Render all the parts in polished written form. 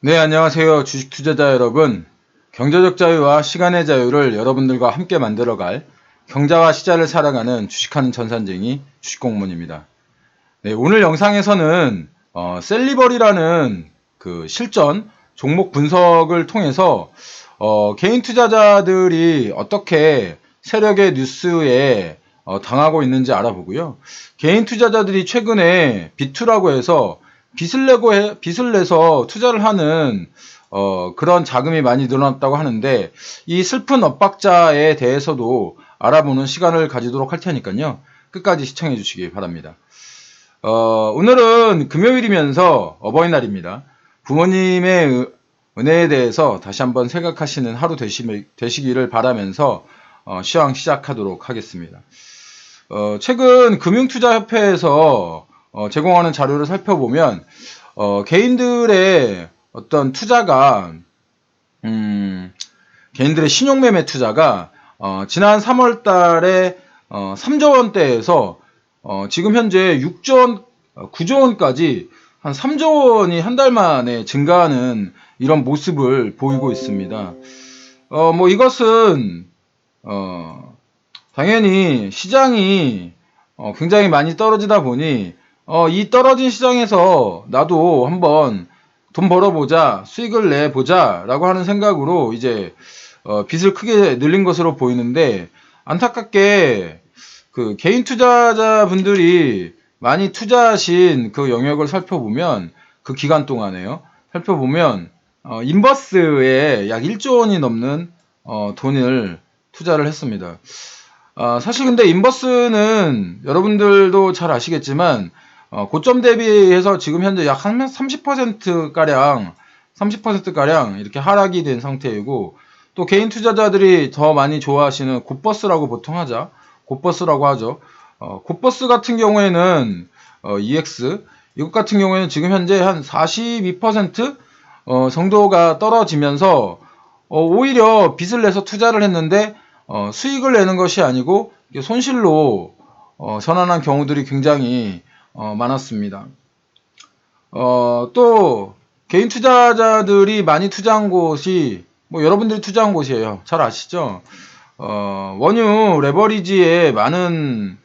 네, 안녕하세요. 주식 투자자 여러분. 경제적 자유와 시간의 자유를 여러분들과 함께 만들어갈 경자와 시자를 살아가는 주식하는 전산쟁이 주식공무원입니다. 네, 오늘 영상에서는 셀리버리라는 그 실전 종목 분석을 통해서 개인 투자자들이 어떻게 세력의 뉴스에 당하고 있는지 알아보고요. 개인 투자자들이 최근에 비투라고 해서 빚을 내서 투자를 하는 그런 자금이 많이 늘어났다고 하는데, 이 슬픈 엇박자에 대해서도 알아보는 시간을 가지도록 할 테니까요. 끝까지 시청해 주시기 바랍니다. 오늘은 금요일이면서 어버이날입니다. 부모님의 은혜에 대해서 다시 한번 생각하시는 하루 되시기를 바라면서 시황 시작하도록 하겠습니다. 최근 금융투자협회에서 제공하는 자료를 살펴보면 개인들의 어떤 투자가 개인들의 신용매매 투자가 지난 3월 달에 3조 원대에서 지금 현재 6조 원, 9조 원까지 한 3조 원이 한 달 만에 증가하는 이런 모습을 보이고 있습니다. 뭐 이것은 당연히 시장이 굉장히 많이 떨어지다 보니 이 떨어진 시장에서 나도 한번 돈 벌어보자, 수익을 내보자 라고 하는 생각으로 이제 빚을 크게 늘린 것으로 보이는데, 안타깝게 그 개인 투자자분들이 많이 투자하신 그 영역을 살펴보면, 그 기간 동안에요. 살펴보면 인버스에 약 1조 원이 넘는 돈을 투자를 했습니다. 사실 근데 인버스는 여러분들도 잘 아시겠지만 고점 대비해서 지금 현재 약 한 30%가량 이렇게 하락이 된 상태이고, 또 개인 투자자들이 더 많이 좋아하시는 곱버스라고 보통 하죠. 곱버스라고 하죠. 곱버스 같은 경우에는 EX 이것 같은 경우에는 지금 현재 한 42% 정도가 떨어지면서 오히려 빚을 내서 투자를 했는데 수익을 내는 것이 아니고 손실로 전환한 경우들이 굉장히 많았습니다. 또 개인 투자자들이 많이 투자한 곳이 뭐 여러분들이 투자한 곳이에요. 잘 아시죠? 원유 레버리지에 많은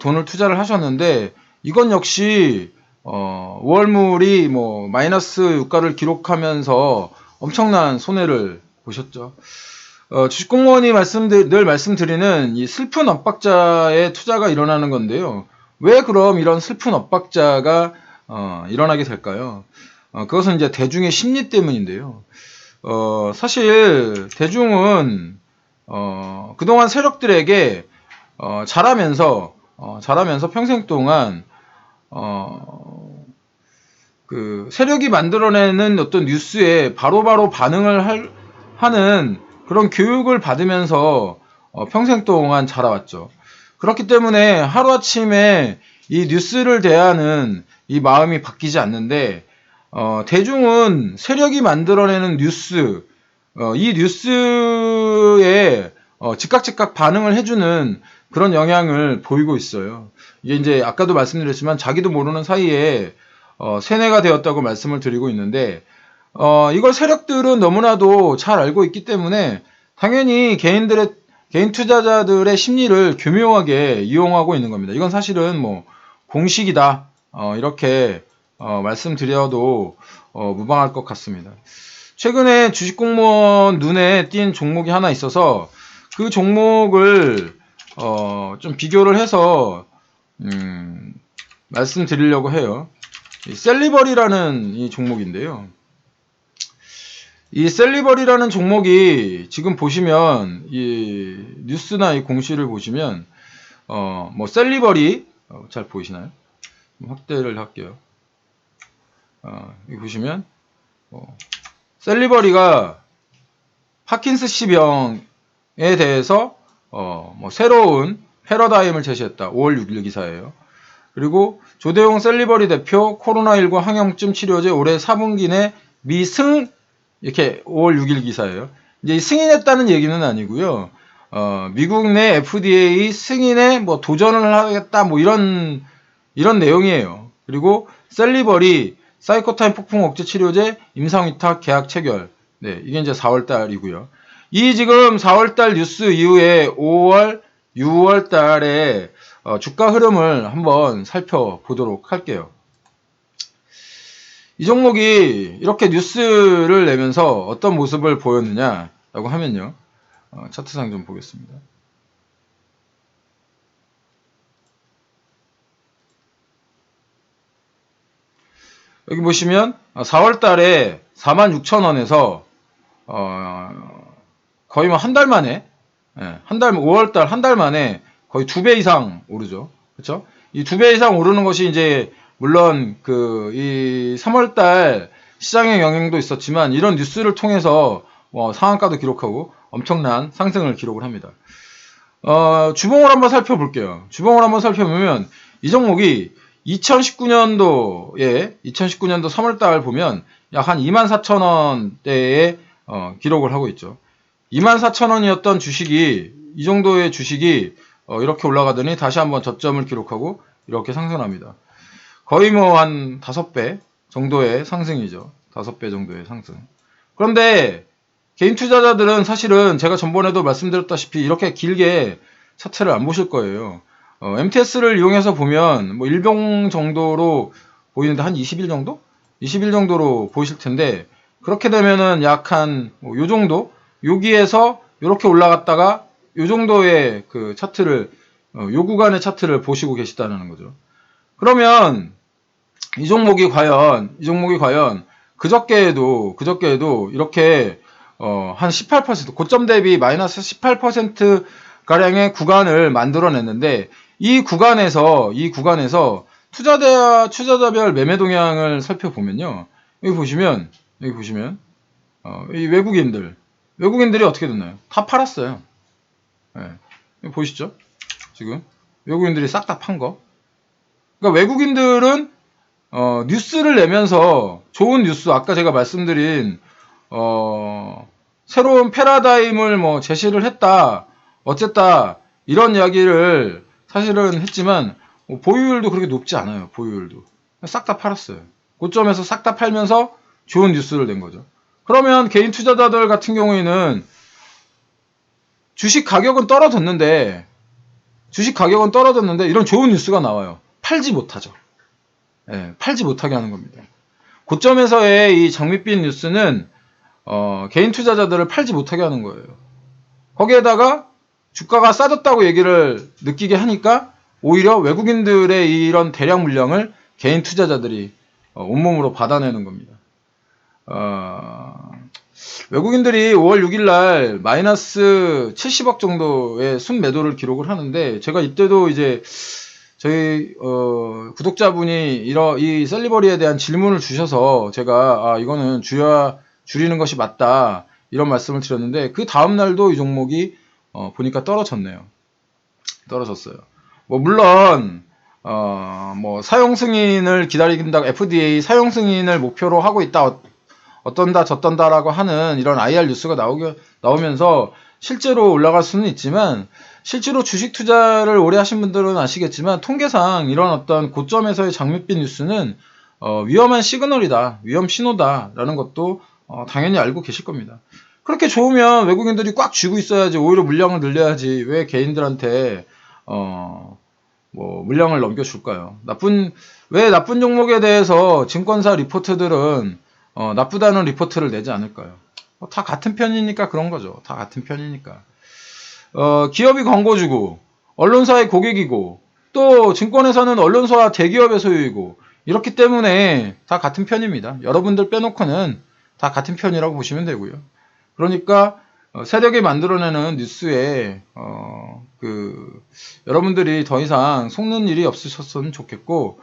돈을 투자를 하셨는데, 이건 역시 월물이 뭐 마이너스 유가를 기록하면서 엄청난 손해를 보셨죠. 주식공무원이 늘 말씀드리는 이 슬픈 엇박자에 투자가 일어나는 건데요. 왜 그럼 이런 슬픈 엇박자가 일어나게 될까요? 그것은 이제 대중의 심리 때문인데요. 사실 대중은 그동안 세력들에게 잘하면서 평생 동안 그 세력이 만들어내는 어떤 뉴스에 바로바로 반응을 하는 그런 교육을 받으면서 평생 동안 자라왔죠. 그렇기 때문에 하루아침에 이 뉴스를 대하는 이 마음이 바뀌지 않는데, 대중은 세력이 만들어내는 뉴스, 이 뉴스에 즉각 반응을 해주는 그런 영향을 보이고 있어요. 이게 이제 아까도 말씀드렸지만 자기도 모르는 사이에 세뇌가 되었다고 말씀을 드리고 있는데, 이걸 세력들은 너무나도 잘 알고 있기 때문에 당연히 개인 투자자들의 심리를 교묘하게 이용하고 있는 겁니다. 이건 사실은 뭐 공식이다, 이렇게 말씀드려도 무방할 것 같습니다. 최근에 주식공무원 눈에 띈 종목이 하나 있어서 그 종목을 좀 비교를 해서 말씀드리려고 해요. 이 셀리버리라는 이 종목인데요. 이 셀리버리라는 종목이 지금 보시면 이 뉴스나 이 공시를 보시면 뭐 셀리버리 잘 보이시나요? 확대를 할게요. 여기 보시면 셀리버리가 파킨스씨 병에 대해서 뭐 새로운 패러다임을 제시했다. 5월 6일 기사예요. 그리고 조대용 셀리버리 대표 코로나19 항염증 치료제 올해 4분기 내 미승, 이렇게 5월 6일 기사예요. 이제 승인했다는 얘기는 아니고요. 미국 내 FDA 승인에 뭐 도전을 하겠다, 뭐 이런 내용이에요. 그리고 셀리버리 사이코타임 폭풍 억제 치료제 임상위탁 계약 체결. 네, 이게 이제 4월 달이고요. 이 지금 4월 달 뉴스 이후에 5월, 6월 달에 주가 흐름을 한번 살펴보도록 할게요. 이 종목이 이렇게 뉴스를 내면서 어떤 모습을 보였느냐라고 하면요. 차트상 좀 보겠습니다. 여기 보시면 4월 달에 46,000원에서 거의 뭐 한 달 만에, 한 달, 5월 달 한 달 만에 거의 2배 이상 오르죠. 그렇죠? 이 2배 이상 오르는 것이 이제 물론 이 3월 달 시장의 영향도 있었지만 이런 뉴스를 통해서 상한가도 기록하고 엄청난 상승을 기록을 합니다. 주봉을 한번 살펴볼게요. 주봉을 한번 살펴보면 이 종목이 2019년도에 3월달 보면 약 한 24,000원대에 기록을 하고 있죠. 24,000원이었던 주식이 이 정도의 주식이 이렇게 올라가더니 다시 한번 저점을 기록하고 이렇게 상승합니다. 거의 뭐 한 5배 정도의 상승이죠. 5배 정도의 상승. 그런데 개인 투자자들은 사실은 제가 전번에도 말씀드렸다시피 이렇게 길게 차트를 안 보실 거예요. MTS를 이용해서 보면 뭐 일봉 정도로 보이는데 한 20일 정도? 20일 정도로 보이실 텐데 그렇게 되면은 약 한 요 정도? 여기에서 이렇게 올라갔다가 요 정도의 그 차트를 요 구간의 차트를 보시고 계시다는 거죠. 그러면 이 종목이 과연 그저께에도 이렇게 한 18% 고점 대비 마이너스 18% 가량의 구간을 만들어냈는데 이 구간에서 투자자별 매매 동향을 살펴보면요. 여기 보시면 이 외국인들이 어떻게 됐나요? 다 팔았어요. 네. 보이시죠? 지금 외국인들이 싹 다 판 거. 그러니까 외국인들은 뉴스를 내면서 좋은 뉴스, 아까 제가 말씀드린 새로운 패러다임을 뭐 제시를 했다, 어쨌다 이런 이야기를 사실은 했지만 보유율도 그렇게 높지 않아요. 보유율도 싹 다 팔았어요. 고점에서 싹 다 팔면서 좋은 뉴스를 낸 거죠. 그러면 개인 투자자들 같은 경우에는 주식 가격은 떨어졌는데 이런 좋은 뉴스가 나와요. 팔지 못하죠. 팔지 못하게 하는 겁니다. 고점에서의 이 장밋빛 뉴스는 개인 투자자들을 팔지 못하게 하는 거예요. 거기에다가 주가가 싸졌다고 얘기를 느끼게 하니까 오히려 외국인들의 이런 대량 물량을 개인 투자자들이 온몸으로 받아내는 겁니다. 외국인들이 5월 6일 날 마이너스 70억 정도의 순매도를 기록을 하는데 제가 이때도 이제 저희 구독자분이 이 셀리버리에 대한 질문을 주셔서 제가 이거는 줄이는 것이 맞다 이런 말씀을 드렸는데 그 다음 날도 이 종목이 보니까 떨어졌네요. 떨어졌어요. 뭐 물론 뭐 사용 승인을 기다린다고 FDA 사용 승인을 목표로 하고 있다. 어떤다 저떤다라고 하는 이런 IR 뉴스가 나오면서 실제로 올라갈 수는 있지만 실제로 주식 투자를 오래 하신 분들은 아시겠지만 통계상 이런 어떤 고점에서의 장밋빛 뉴스는 위험한 시그널이다, 위험 신호다라는 것도 당연히 알고 계실 겁니다. 그렇게 좋으면 외국인들이 꽉 쥐고 있어야지, 오히려 물량을 늘려야지 왜 개인들한테 뭐 물량을 넘겨줄까요? 왜 나쁜 종목에 대해서 증권사 리포트들은 나쁘다는 리포트를 내지 않을까요? 다 같은 편이니까 그런 거죠. 다 같은 편이니까. 기업이 광고주고, 언론사의 고객이고, 또 증권회사는 언론사와 대기업의 소유이고, 이렇기 때문에 다 같은 편입니다. 여러분들 빼놓고는 다 같은 편이라고 보시면 되고요. 그러니까, 세력이 만들어내는 뉴스에, 여러분들이 더 이상 속는 일이 없으셨으면 좋겠고,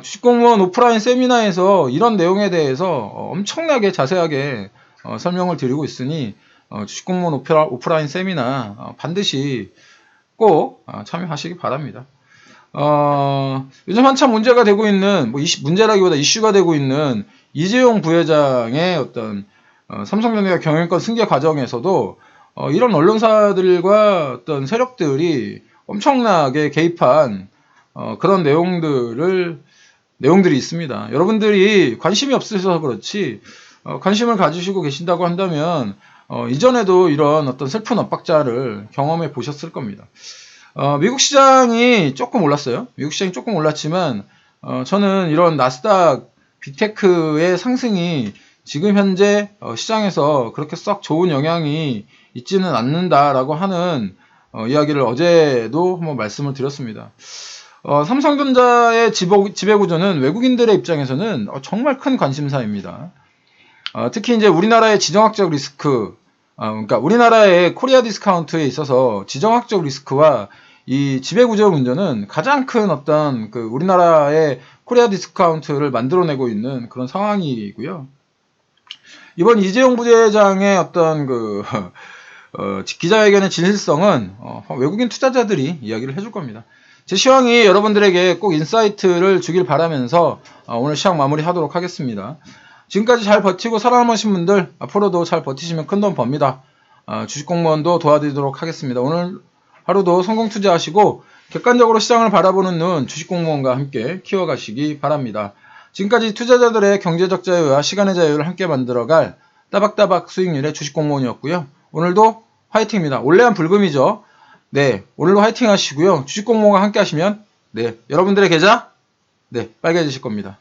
주식공무원 오프라인 세미나에서 이런 내용에 대해서 엄청나게 자세하게 설명을 드리고 있으니 주식공무원 오프라인 세미나 반드시 꼭 참여하시기 바랍니다. 요즘 한참 문제가 되고 있는 문제라기보다 이슈가 되고 있는 이재용 부회장의 어떤 삼성전자 경영권 승계 과정에서도 이런 언론사들과 어떤 세력들이 엄청나게 개입한 그런 내용들을 내용들이 있습니다. 여러분들이 관심이 없으셔서 그렇지 관심을 가지시고 계신다고 한다면 이전에도 이런 어떤 슬픈 엇박자를 경험해 보셨을 겁니다. 미국 시장이 조금 올랐어요. 미국 시장이 조금 올랐지만 저는 이런 나스닥 빅테크의 상승이 지금 현재 시장에서 그렇게 썩 좋은 영향이 있지는 않는다라고 하는 이야기를 어제도 한번 말씀을 드렸습니다. 삼성전자의 지배구조는 외국인들의 입장에서는 정말 큰 관심사입니다. 특히 이제 우리나라의 지정학적 리스크, 그러니까 우리나라의 코리아 디스카운트에 있어서 지정학적 리스크와 이 지배구조 문제는 가장 큰 어떤 그 우리나라의 코리아 디스카운트를 만들어내고 있는 그런 상황이고요. 이번 이재용 부회장의 어떤 그 기자회견의 진실성은 외국인 투자자들이 이야기를 해줄 겁니다. 제 시황이 여러분들에게 꼭 인사이트를 주길 바라면서 오늘 시황 마무리하도록 하겠습니다. 지금까지 잘 버티고 살아남으신 분들 앞으로도 잘 버티시면 큰돈 법니다. 주식공무원도 도와드리도록 하겠습니다. 오늘 하루도 성공 투자하시고 객관적으로 시장을 바라보는 눈 주식공무원과 함께 키워가시기 바랍니다. 지금까지 투자자들의 경제적 자유와 시간의 자유를 함께 만들어갈 따박따박 수익률의 주식공무원이었고요. 오늘도 화이팅입니다. 올레한 불금이죠. 네, 오늘도 화이팅 하시고요. 주식공무원과 함께 하시면 여러분들의 계좌 빨개지실 겁니다.